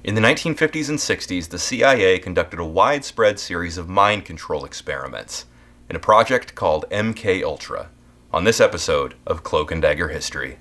In the 1950s and 60s, the CIA conducted a widespread series of mind control experiments in a project called MKULTRA, on this episode of Cloak and Dagger History.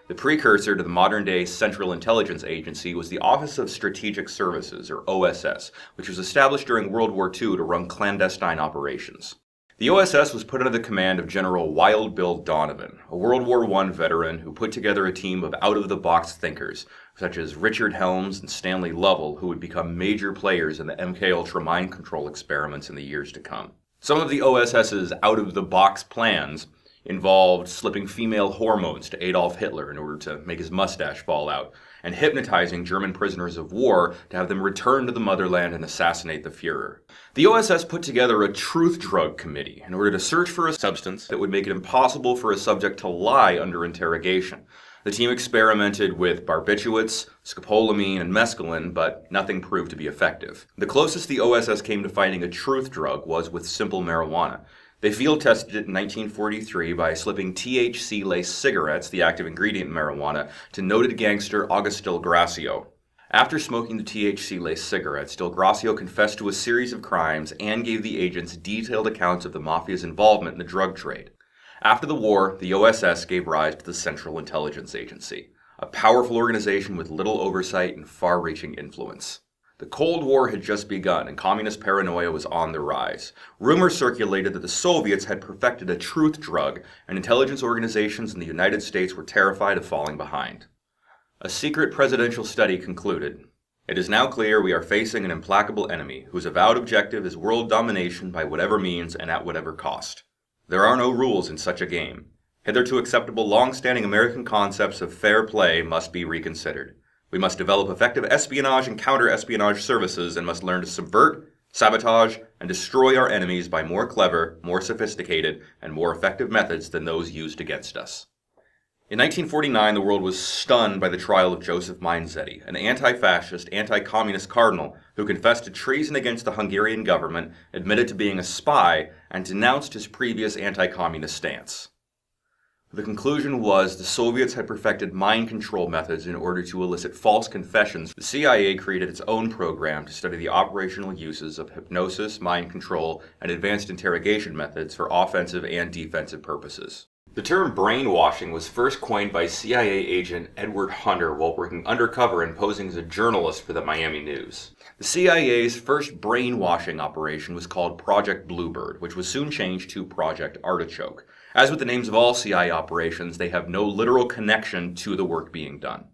The precursor to the modern-day Central Intelligence Agency was the Office of Strategic Services, or OSS, which was established during World War II to run clandestine operations. The OSS was put under the command of General Wild Bill Donovan, a World War I veteran who put together a team of out-of-the-box thinkers, such as Richard Helms and Stanley Lovell, who would become major players in the MKUltra mind control experiments in the years to come. Some of the OSS's out-of-the-box plans involved slipping female hormones to Adolf Hitler in order to make his mustache fall out, and hypnotizing German prisoners of war to have them return to the motherland and assassinate the Fuhrer. The OSS put together a truth drug committee in order to search for a substance that would make it impossible for a subject to lie under interrogation. The team experimented with barbiturates, scopolamine, and mescaline, but nothing proved to be effective. The closest the OSS came to finding a truth drug was with simple marijuana. They field tested it in 1943 by slipping THC-laced cigarettes, the active ingredient in marijuana, to noted gangster August Del Gracio. After smoking the THC-laced cigarettes, Del Gracio confessed to a series of crimes and gave the agents detailed accounts of the mafia's involvement in the drug trade. After the war, the OSS gave rise to the Central Intelligence Agency, a powerful organization with little oversight and far-reaching influence. The Cold War had just begun, and communist paranoia was on the rise. Rumors circulated that the Soviets had perfected a truth drug, and intelligence organizations in the United States were terrified of falling behind. A secret presidential study concluded, "It is now clear we are facing an implacable enemy, whose avowed objective is world domination by whatever means and at whatever cost. There are no rules in such a game. Hitherto acceptable long-standing American concepts of fair play must be reconsidered. We must develop effective espionage and counter-espionage services and must learn to subvert, sabotage, and destroy our enemies by more clever, more sophisticated, and more effective methods than those used against us." In 1949, the world was stunned by the trial of Joseph Mainzetti, an anti-fascist, anti-communist cardinal who confessed to treason against the Hungarian government, admitted to being a spy, and denounced his previous anti-communist stance. The conclusion was the Soviets had perfected mind control methods in order to elicit false confessions. The CIA created its own program to study the operational uses of hypnosis, mind control, and advanced interrogation methods for offensive and defensive purposes. The term brainwashing was first coined by CIA agent Edward Hunter while working undercover and posing as a journalist for the Miami News. The CIA's first brainwashing operation was called Project Bluebird, which was soon changed to Project Artichoke. As with the names of all CIA operations, they have no literal connection to the work being done.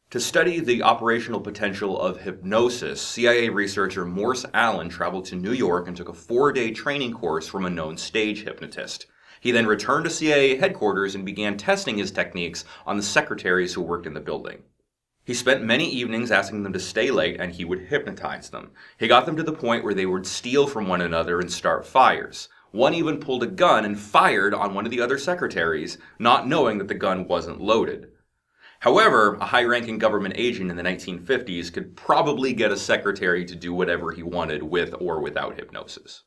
To study the operational potential of hypnosis, CIA researcher Morse Allen traveled to New York and took a 4-day training course from a known stage hypnotist. He then returned to CIA headquarters and began testing his techniques on the secretaries who worked in the building. He spent many evenings asking them to stay late, and he would hypnotize them. He got them to the point where they would steal from one another and start fires. One even pulled a gun and fired on one of the other secretaries, not knowing that the gun wasn't loaded. However, a high-ranking government agent in the 1950s could probably get a secretary to do whatever he wanted with or without hypnosis.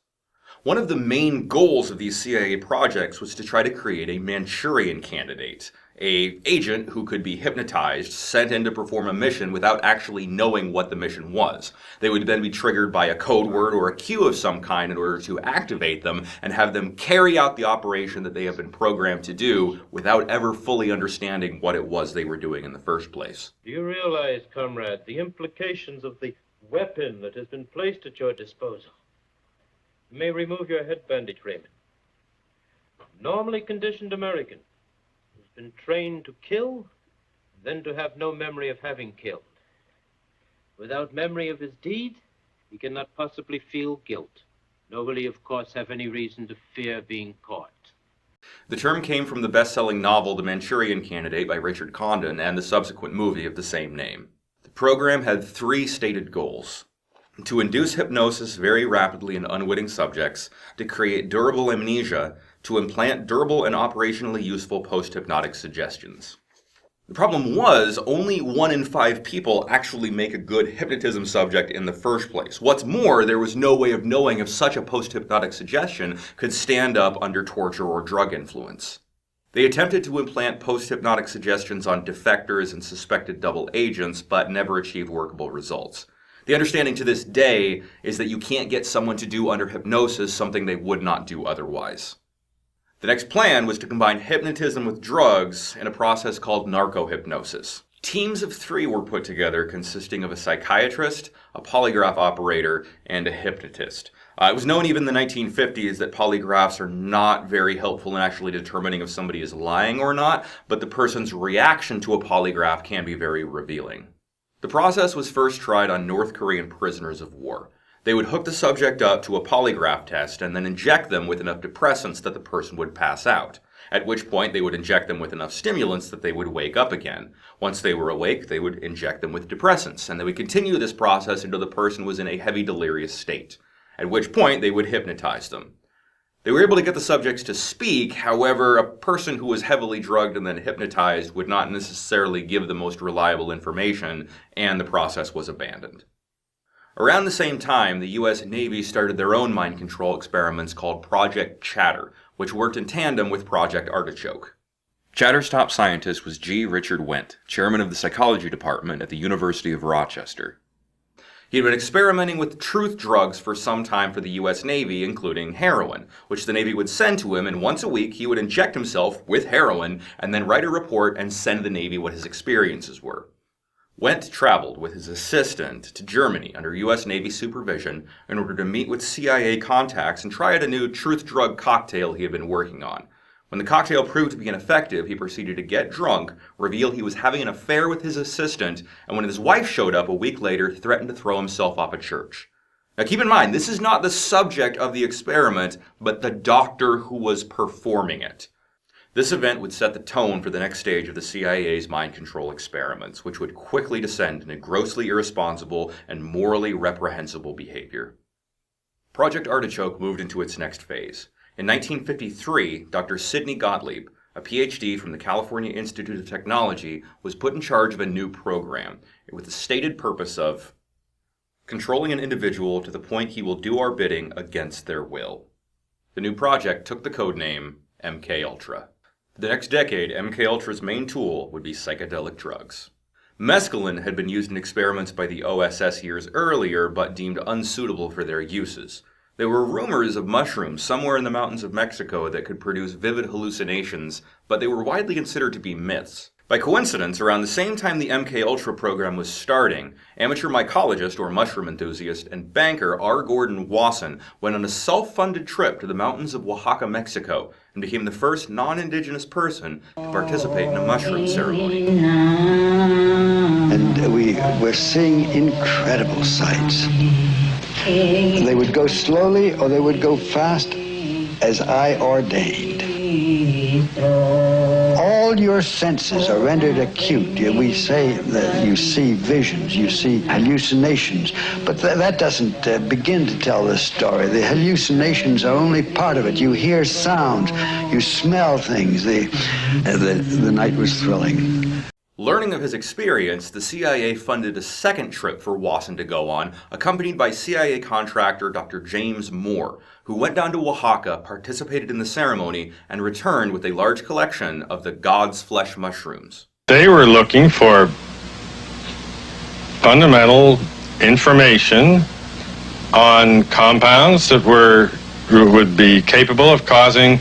One of the main goals of these CIA projects was to try to create a Manchurian candidate, an agent who could be hypnotized, sent in to perform a mission without actually knowing what the mission was. They would then be triggered by a code word or a cue of some kind in order to activate them and have them carry out the operation that they have been programmed to do without ever fully understanding what it was they were doing in the first place. Do you realize, comrade, the implications of the weapon that has been placed at your disposal? You may remove your head bandage, Raymond. Normally conditioned American who's been trained to kill, then to have no memory of having killed. Without memory of his deed, he cannot possibly feel guilt, nor will he, of course, have any reason to fear being caught. The term came from the best-selling novel The Manchurian Candidate by Richard Condon and the subsequent movie of the same name. The program had 3 stated goals: to induce hypnosis very rapidly in unwitting subjects, to create durable amnesia, to implant durable and operationally useful post-hypnotic suggestions. The problem was, only 1 in 5 people actually make a good hypnotism subject in the first place. What's more, there was no way of knowing if such a post-hypnotic suggestion could stand up under torture or drug influence. They attempted to implant post-hypnotic suggestions on defectors and suspected double agents, but never achieved workable results. The understanding to this day is that you can't get someone to do under hypnosis something they would not do otherwise. The next plan was to combine hypnotism with drugs in a process called narco-hypnosis. Teams of 3 were put together consisting of a psychiatrist, a polygraph operator, and a hypnotist. It was known even in the 1950s that polygraphs are not very helpful in actually determining if somebody is lying or not, but the person's reaction to a polygraph can be very revealing. The process was first tried on North Korean prisoners of war. They would hook the subject up to a polygraph test and then inject them with enough depressants that the person would pass out, at which point they would inject them with enough stimulants that they would wake up again. Once they were awake, they would inject them with depressants, and they would continue this process until the person was in a heavy delirious state, at which point they would hypnotize them. They were able to get the subjects to speak, however, a person who was heavily drugged and then hypnotized would not necessarily give the most reliable information, and the process was abandoned. Around the same time, the U.S. Navy started their own mind control experiments called Project Chatter, which worked in tandem with Project Artichoke. Chatter's top scientist was G. Richard Wendt, chairman of the psychology department at the University of Rochester. He had been experimenting with truth drugs for some time for the U.S. Navy, including heroin, which the Navy would send to him, and once a week he would inject himself with heroin and then write a report and send the Navy what his experiences were. Wendt traveled with his assistant to Germany under U.S. Navy supervision in order to meet with CIA contacts and try out a new truth drug cocktail he had been working on. When the cocktail proved to be ineffective, he proceeded to get drunk, reveal he was having an affair with his assistant, and when his wife showed up a week later, threatened to throw himself off a church. Now keep in mind, this is not the subject of the experiment, but the doctor who was performing it. This event would set the tone for the next stage of the CIA's mind control experiments, which would quickly descend into grossly irresponsible and morally reprehensible behavior. Project Artichoke moved into its next phase. In 1953, Dr. Sidney Gottlieb, a PhD from the California Institute of Technology, was put in charge of a new program with the stated purpose of controlling an individual to the point he will do our bidding against their will. The new project took the codename MKUltra. For the next decade, MKUltra's main tool would be psychedelic drugs. Mescaline had been used in experiments by the OSS years earlier, but deemed unsuitable for their uses. There were rumors of mushrooms somewhere in the mountains of Mexico that could produce vivid hallucinations, but they were widely considered to be myths. By coincidence, around the same time the MKUltra program was starting, amateur mycologist or mushroom enthusiast and banker R. Gordon Wasson went on a self-funded trip to the mountains of Oaxaca, Mexico, and became the first non-indigenous person to participate in a mushroom ceremony. And we were seeing incredible sights. They would go slowly or they would go fast as I ordained. All your senses are rendered acute. We say that you see visions, you see hallucinations, but that doesn't begin to tell the story. The hallucinations are only part of it. You hear sounds, you smell things. The night was thrilling. Learning of his experience, the CIA funded a second trip for Wasson to go on, accompanied by CIA contractor Dr. James Moore, who went down to Oaxaca, participated in the ceremony, and returned with a large collection of the God's flesh mushrooms. They were looking for fundamental information on compounds that would be capable of causing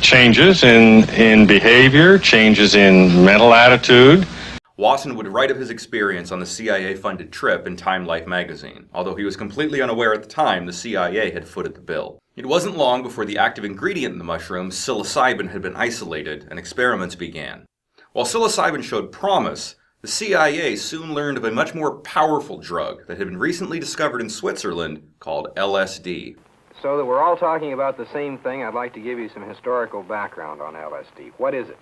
changes in behavior, changes in mental attitude. Wasson would write of his experience on the CIA-funded trip in Time Life magazine. Although he was completely unaware at the time, the CIA had footed the bill. It wasn't long before the active ingredient in the mushroom, psilocybin, had been isolated and experiments began. While psilocybin showed promise, the CIA soon learned of a much more powerful drug that had been recently discovered in Switzerland called LSD. So that we're all talking about the same thing, I'd like to give you some historical background on LSD. What is it?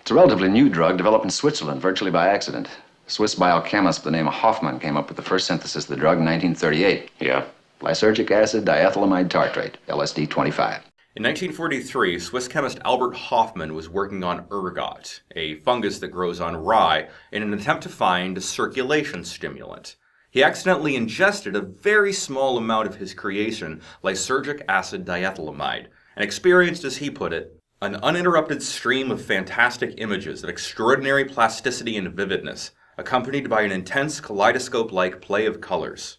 It's a relatively new drug developed in Switzerland, virtually by accident. A Swiss biochemist by the name of Hoffman came up with the first synthesis of the drug in 1938. Yeah? lysergic acid diethylamide tartrate, LSD-25. In 1943, Swiss chemist Albert Hofmann was working on ergot, a fungus that grows on rye, in an attempt to find a circulation stimulant. He accidentally ingested a very small amount of his creation, lysergic acid diethylamide, and experienced, as he put it, an uninterrupted stream of fantastic images of extraordinary plasticity and vividness, accompanied by an intense kaleidoscope-like play of colors.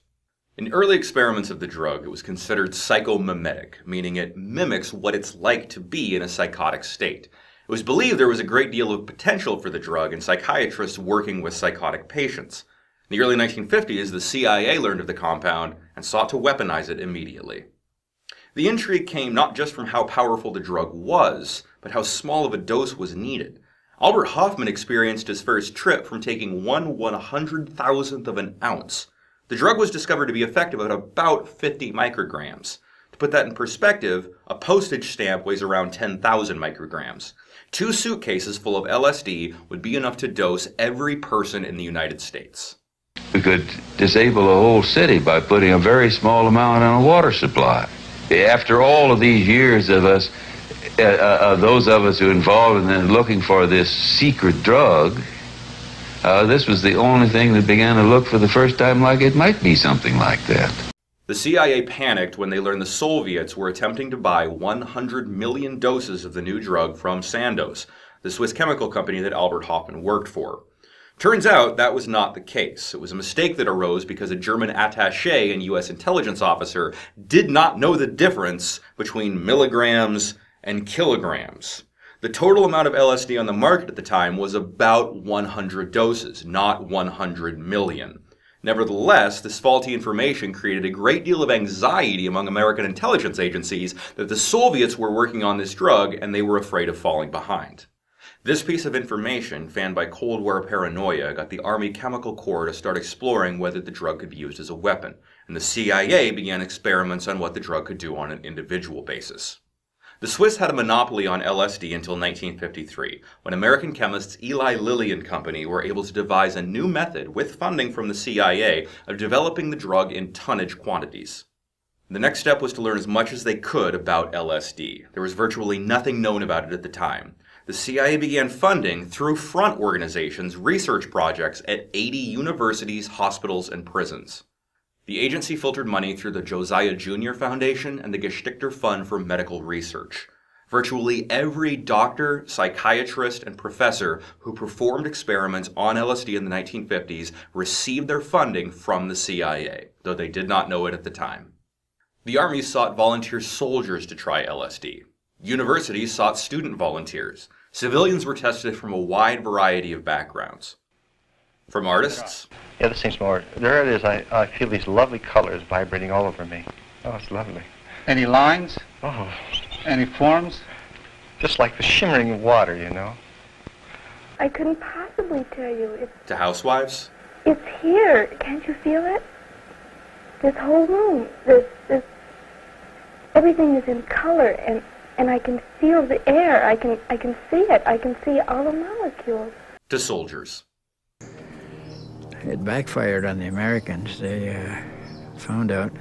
In early experiments of the drug, it was considered psychomimetic, meaning it mimics what it's like to be in a psychotic state. It was believed there was a great deal of potential for the drug in psychiatrists working with psychotic patients. In the early 1950s, the CIA learned of the compound and sought to weaponize it immediately. The intrigue came not just from how powerful the drug was, but how small of a dose was needed. Albert Hofmann experienced his first trip from taking 1/100,000th of an ounce. The drug was discovered to be effective at about 50 micrograms. To put that in perspective, a postage stamp weighs around 10,000 micrograms. 2 suitcases full of LSD would be enough to dose every person in the United States. We could disable a whole city by putting a very small amount on a water supply. After all of these years of us, those of us who are involved in looking for this secret drug, this was the only thing that began to look for the first time like it might be something like that. The CIA panicked when they learned the Soviets were attempting to buy 100 million doses of the new drug from Sandoz, the Swiss chemical company that Albert Hofmann worked for. Turns out that was not the case. It was a mistake that arose because a German attaché and U.S. intelligence officer did not know the difference between milligrams and kilograms. The total amount of LSD on the market at the time was about 100 doses, not 100 million. Nevertheless, this faulty information created a great deal of anxiety among American intelligence agencies that the Soviets were working on this drug and they were afraid of falling behind. This piece of information, fanned by Cold War paranoia, got the Army Chemical Corps to start exploring whether the drug could be used as a weapon, and the CIA began experiments on what the drug could do on an individual basis. The Swiss had a monopoly on LSD until 1953, when American chemists Eli Lilly and Company were able to devise a new method, with funding from the CIA, of developing the drug in tonnage quantities. The next step was to learn as much as they could about LSD. There was virtually nothing known about it at the time. The CIA began funding, through front organizations, research projects at 80 universities, hospitals, and prisons. The agency filtered money through the Josiah Jr. Foundation and the Geschickter Fund for Medical Research. Virtually every doctor, psychiatrist, and professor who performed experiments on LSD in the 1950s received their funding from the CIA, though they did not know it at the time. The Army sought volunteer soldiers to try LSD. Universities sought student volunteers. Civilians were tested from a wide variety of backgrounds. From artists? Yeah, this seems more. There it is. I feel these lovely colors vibrating all over me. Oh, it's lovely. Any lines? Oh. Any forms? Just like the shimmering water, you know. I couldn't possibly tell you. To housewives? It's here. Can't you feel it? This whole room, this everything is in color, and I can feel the air. I can see it. I can see all the molecules. To soldiers. It backfired on the Americans. They found out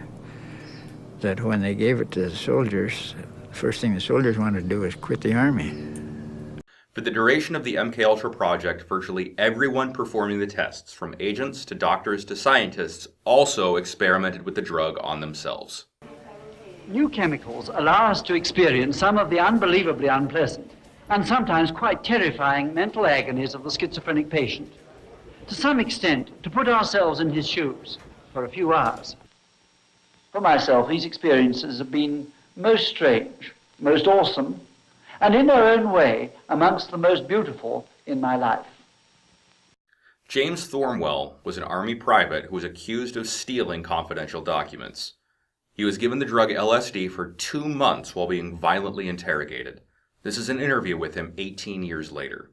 that when they gave it to the soldiers, the first thing the soldiers wanted to do was quit the Army. For the duration of the MKUltra project, virtually everyone performing the tests, from agents to doctors to scientists, also experimented with the drug on themselves. New chemicals allow us to experience some of the unbelievably unpleasant and sometimes quite terrifying mental agonies of the schizophrenic patient. To some extent, to put ourselves in his shoes for a few hours. For myself, these experiences have been most strange, most awesome, and in their own way, amongst the most beautiful in my life. James Thornwell was an Army private who was accused of stealing confidential documents. He was given the drug LSD for 2 months while being violently interrogated. This is an interview with him 18 years later.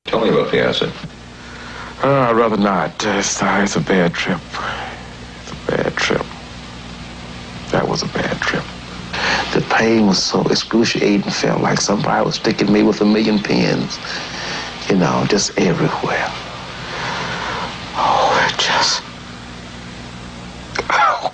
Tell me about the acid. I'd rather not. It's a bad trip. It's a bad trip. That was a bad trip. The pain was so excruciating, felt like somebody was sticking me with 1,000,000 pins. You know, just everywhere. Oh, it just... Ow.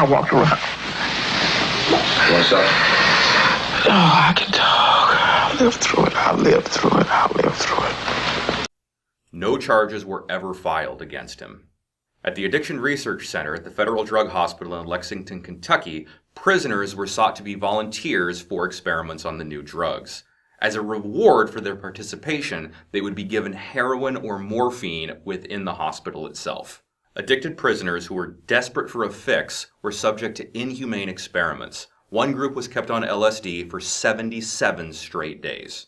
I walked around. What's up? Oh, I can talk. I lived through it. I lived through it. I lived through it. No charges were ever filed against him. At the Addiction Research Center at the Federal Drug Hospital in Lexington, Kentucky, prisoners were sought to be volunteers for experiments on the new drugs. As a reward for their participation, they would be given heroin or morphine within the hospital itself. Addicted prisoners who were desperate for a fix were subject to inhumane experiments. One group was kept on LSD for 77 straight days.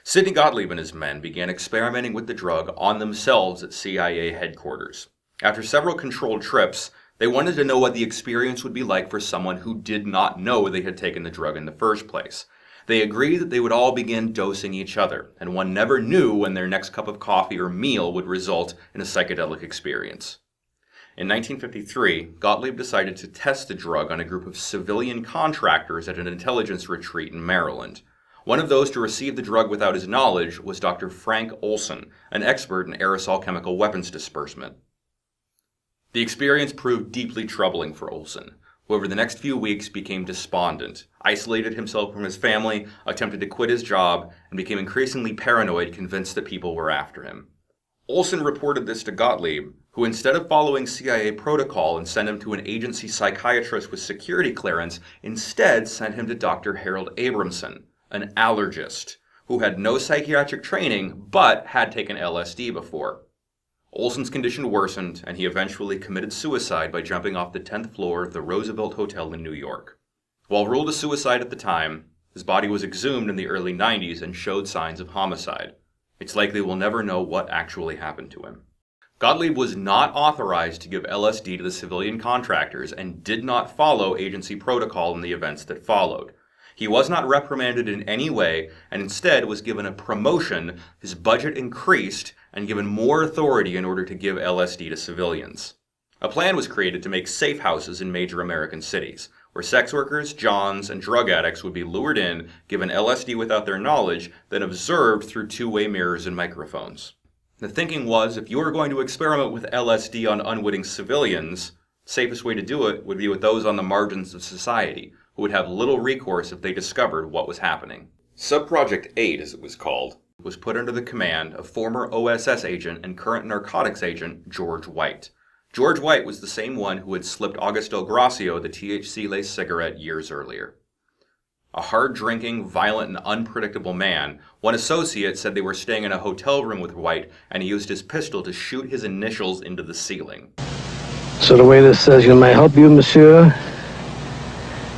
Sidney Gottlieb and his men began experimenting with the drug on themselves at CIA headquarters. After several controlled trips, they wanted to know what the experience would be like for someone who did not know they had taken the drug in the first place. They agreed that they would all begin dosing each other, and one never knew when their next cup of coffee or meal would result in a psychedelic experience. In 1953, Gottlieb decided to test the drug on a group of civilian contractors at an intelligence retreat in Maryland. One of those to receive the drug without his knowledge was Dr. Frank Olson, an expert in aerosol chemical weapons disbursement. The experience proved deeply troubling for Olson, who over the next few weeks became despondent, isolated himself from his family, attempted to quit his job, and became increasingly paranoid, convinced that people were after him. Olson reported this to Gottlieb, who instead of following CIA protocol and send him to an agency psychiatrist with security clearance, instead sent him to Dr. Harold Abramson, an allergist, who had no psychiatric training but had taken LSD before. Olson's condition worsened, and he eventually committed suicide by jumping off the 10th floor of the Roosevelt Hotel in New York. While ruled a suicide at the time, his body was exhumed in the early 90s and showed signs of homicide. It's likely we'll never know what actually happened to him. Gottlieb was not authorized to give LSD to the civilian contractors and did not follow agency protocol in the events that followed. He was not reprimanded in any way and instead was given a promotion, his budget increased, and given more authority in order to give LSD to civilians. A plan was created to make safe houses in major American cities, where sex workers, johns, and drug addicts would be lured in, given LSD without their knowledge, then observed through two-way mirrors and microphones. The thinking was, if you were going to experiment with LSD on unwitting civilians, the safest way to do it would be with those on the margins of society, who would have little recourse if they discovered what was happening. Subproject 8, as it was called, was put under the command of former OSS agent and current narcotics agent George White. George White was the same one who had slipped August Del Gracio the THC-laced cigarette years earlier. A hard-drinking, violent, and unpredictable man, one associate said they were staying in a hotel room with White, and he used his pistol to shoot his initials into the ceiling. So the way this says, you may I help you, monsieur?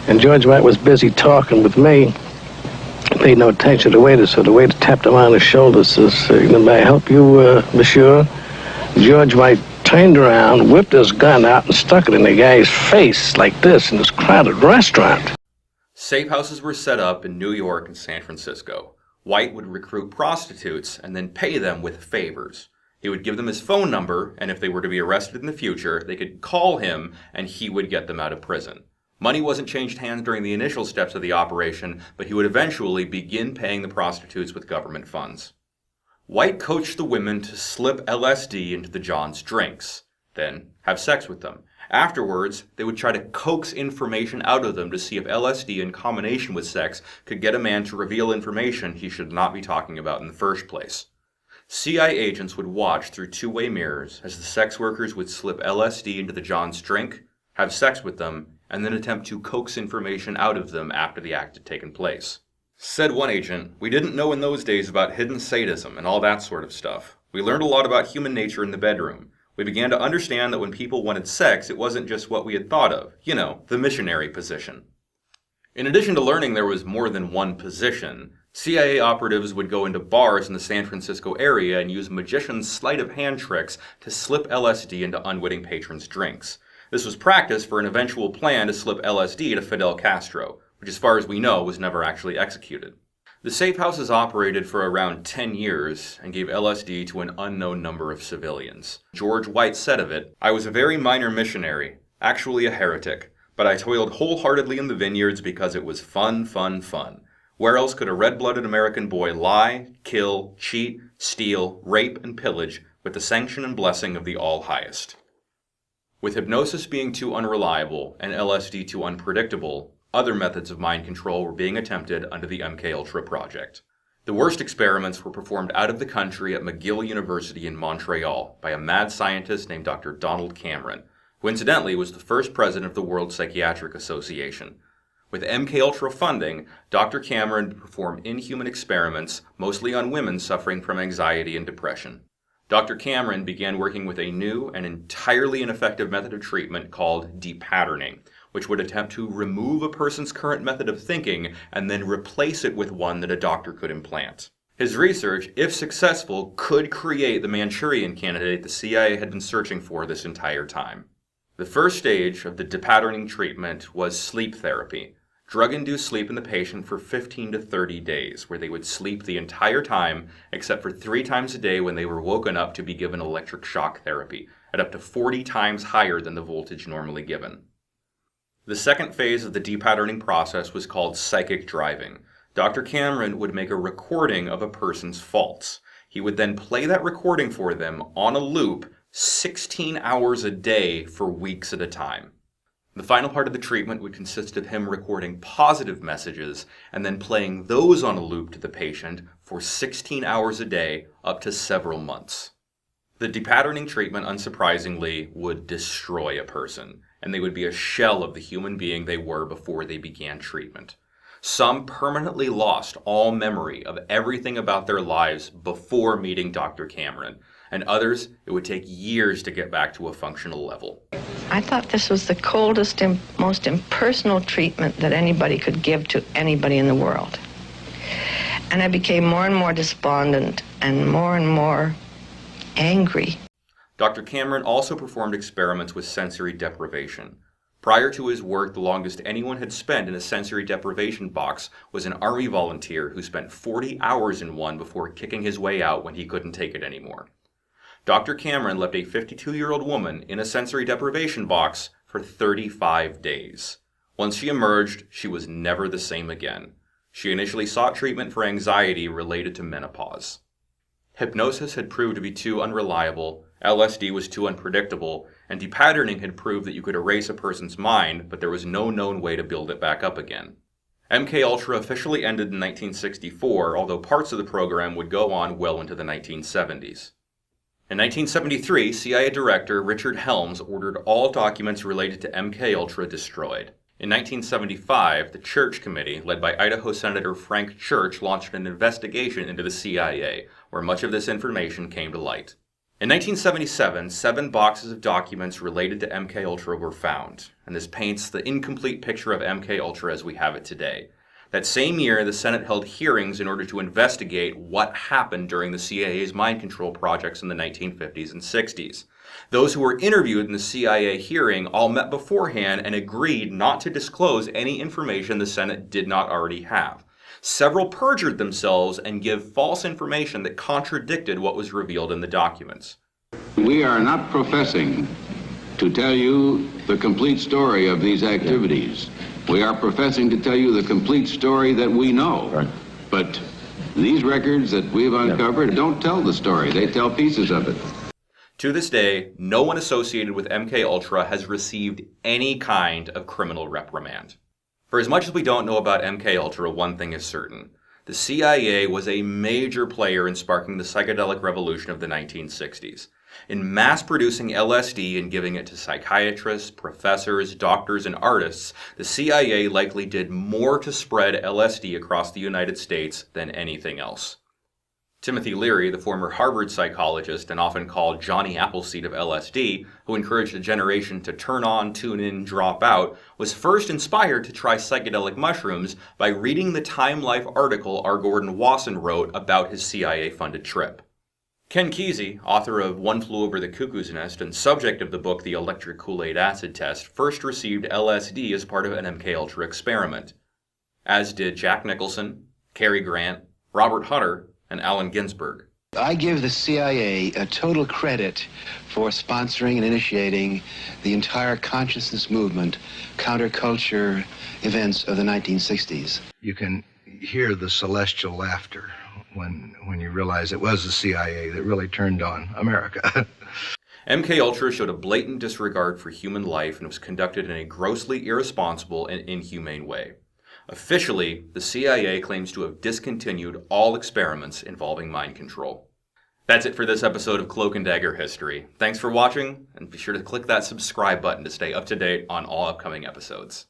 And George White was busy talking with me. He paid no attention to the waiter, so the waiter tapped him on the shoulder, says, may I help you, monsieur? George White turned around, whipped his gun out, and stuck it in the guy's face like this in this crowded restaurant. Safe houses were set up in New York and San Francisco. White would recruit prostitutes and then pay them with favors. He would give them his phone number, and if they were to be arrested in the future, they could call him and he would get them out of prison. Money wasn't changed hands during the initial steps of the operation, but he would eventually begin paying the prostitutes with government funds. White coached the women to slip LSD into the Johns' drinks, then have sex with them. Afterwards, they would try to coax information out of them to see if LSD in combination with sex could get a man to reveal information he should not be talking about in the first place. CIA agents would watch through two-way mirrors as the sex workers would slip LSD into the Johns' drink, have sex with them, and then attempt to coax information out of them after the act had taken place. Said one agent, "We didn't know in those days about hidden sadism and all that sort of stuff. We learned a lot about human nature in the bedroom. We began to understand that when people wanted sex, it wasn't just what we had thought of. You know, the missionary position." In addition to learning there was more than one position, CIA operatives would go into bars in the San Francisco area and use magicians' sleight-of-hand tricks to slip LSD into unwitting patrons' drinks. This was practice for an eventual plan to slip LSD to Fidel Castro, which as far as we know was never actually executed. The safe houses operated for around 10 years and gave LSD to an unknown number of civilians. George White said of it, "I was a very minor missionary, actually a heretic, but I toiled wholeheartedly in the vineyards because it was fun, fun, fun. Where else could a red-blooded American boy lie, kill, cheat, steal, rape, and pillage with the sanction and blessing of the All-Highest?" With hypnosis being too unreliable and LSD too unpredictable, other methods of mind control were being attempted under the MKUltra project. The worst experiments were performed out of the country at McGill University in Montreal by a mad scientist named Dr. Donald Cameron, who incidentally was the first president of the World Psychiatric Association. With MKUltra funding, Dr. Cameron would perform inhuman experiments, mostly on women suffering from anxiety and depression. Dr. Cameron began working with a new and entirely ineffective method of treatment called depatterning, which would attempt to remove a person's current method of thinking and then replace it with one that a doctor could implant. His research, if successful, could create the Manchurian candidate the CIA had been searching for this entire time. The first stage of the depatterning treatment was sleep therapy, drug-induced sleep in the patient for 15 to 30 days, where they would sleep the entire time except for 3 times a day when they were woken up to be given electric shock therapy, at up to 40 times higher than the voltage normally given. The second phase of the depatterning process was called psychic driving. Dr. Cameron would make a recording of a person's faults. He would then play that recording for them on a loop 16 hours a day for weeks at a time. The final part of the treatment would consist of him recording positive messages and then playing those on a loop to the patient for 16 hours a day up to several months. The depatterning treatment, unsurprisingly, would destroy a person, and they would be a shell of the human being they were before they began treatment. Some permanently lost all memory of everything about their lives before meeting Dr. Cameron, and others, it would take years to get back to a functional level. I thought this was the coldest and most impersonal treatment that anybody could give to anybody in the world. And I became more and more despondent and more angry. Dr. Cameron also performed experiments with sensory deprivation. Prior to his work, the longest anyone had spent in a sensory deprivation box was an Army volunteer who spent 40 hours in one before kicking his way out when he couldn't take it anymore. Dr. Cameron left a 52-year-old woman in a sensory deprivation box for 35 days. Once she emerged, she was never the same again. She initially sought treatment for anxiety related to menopause. Hypnosis had proved to be too unreliable, LSD was too unpredictable, and depatterning had proved that you could erase a person's mind, but there was no known way to build it back up again. MKUltra officially ended in 1964, although parts of the program would go on well into the 1970s. In 1973, CIA Director Richard Helms ordered all documents related to MKUltra destroyed. In 1975, the Church Committee, led by Idaho Senator Frank Church, launched an investigation into the CIA, where much of this information came to light. In 1977, 7 boxes of documents related to MKUltra were found, and this paints the incomplete picture of MKUltra as we have it today. That same year, the Senate held hearings in order to investigate what happened during the CIA's mind control projects in the 1950s and 60s. Those who were interviewed in the CIA hearing all met beforehand and agreed not to disclose any information the Senate did not already have. Several perjured themselves and give false information that contradicted what was revealed in the documents. We are not professing to tell you the complete story of these activities. We are professing to tell you the complete story that we know. Right. But these records that we've uncovered don't tell the story. They tell pieces of it. To this day, no one associated with MKUltra has received any kind of criminal reprimand. For as much as we don't know about MKUltra, one thing is certain. The CIA was a major player in sparking the psychedelic revolution of the 1960s. In mass-producing LSD and giving it to psychiatrists, professors, doctors, and artists, the CIA likely did more to spread LSD across the United States than anything else. Timothy Leary, the former Harvard psychologist and often called Johnny Appleseed of LSD, who encouraged a generation to turn on, tune in, drop out, was first inspired to try psychedelic mushrooms by reading the Time Life article R. Gordon Wasson wrote about his CIA-funded trip. Ken Kesey, author of One Flew Over the Cuckoo's Nest and subject of the book The Electric Kool-Aid Acid Test, first received LSD as part of an MKUltra experiment, as did Jack Nicholson, Cary Grant, Robert Hunter, and Allen Ginsberg. I give the CIA a total credit for sponsoring and initiating the entire consciousness movement, counterculture events of the 1960s. You can hear the celestial laughter when you realize it was the CIA that really turned on America. MKUltra showed a blatant disregard for human life and was conducted in a grossly irresponsible and inhumane way. Officially, the CIA claims to have discontinued all experiments involving mind control. That's it for this episode of Cloak and Dagger History. Thanks for watching, and be sure to click that subscribe button to stay up to date on all upcoming episodes.